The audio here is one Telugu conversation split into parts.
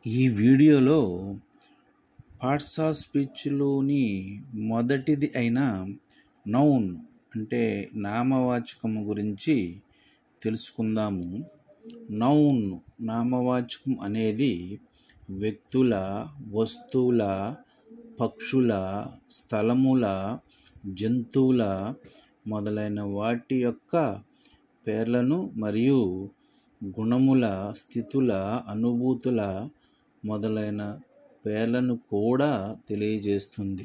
ఈ వీడియోలో పార్ట్స్ ఆఫ్ స్పీచ్లోని మొదటిది అయిన నౌన్ అంటే నామవాచకం గురించి తెలుసుకుందాము. నౌన్ నామవాచకం అనేది వ్యక్తుల, వస్తువుల, పక్షుల, స్థలముల, జంతువుల మొదలైన వాటి యొక్క పేర్లను మరియు గుణముల, స్థితుల, అనుభూతుల మొదలైన పేర్లను కూడా తెలియజేస్తుంది.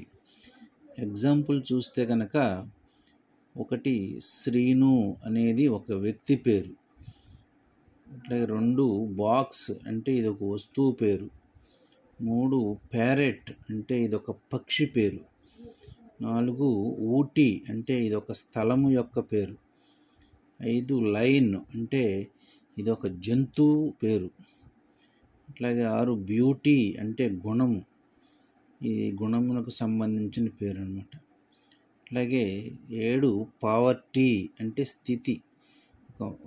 ఎగ్జాంపుల్ చూస్తే కనుక, ఒకటి శ్రీను అనేది ఒక వ్యక్తి పేరు. అట్లాగే 2 బాక్స్ అంటే ఇది ఒక వస్తువు పేరు. 3 ప్యారెట్ అంటే ఇది ఒక పక్షి పేరు. 4 ఊటీ అంటే ఇది ఒక స్థలము యొక్క పేరు. 5 లైన్ అంటే ఇది ఒక జంతువు పేరు. అట్లాగే 6 బ్యూటీ అంటే గుణము, ఈ గుణమునకు సంబంధించిన పేరు అన్నమాట. అట్లాగే 7 పావర్టీ అంటే స్థితి,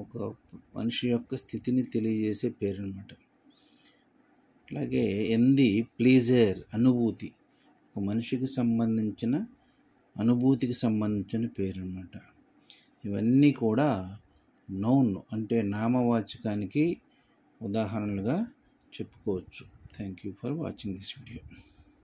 ఒక మనిషి యొక్క స్థితిని తెలియజేసే పేరు అన్నమాట. అట్లాగే 8 ప్లీజర్ అనుభూతి, ఒక మనిషికి సంబంధించిన అనుభూతికి సంబంధించిన పేరు అన్నమాట. ఇవన్నీ కూడా నౌన్ అంటే నామవాచకానికి ఉదాహరణలుగా చెప్పుకోవచ్చు. Thank you for watching this video.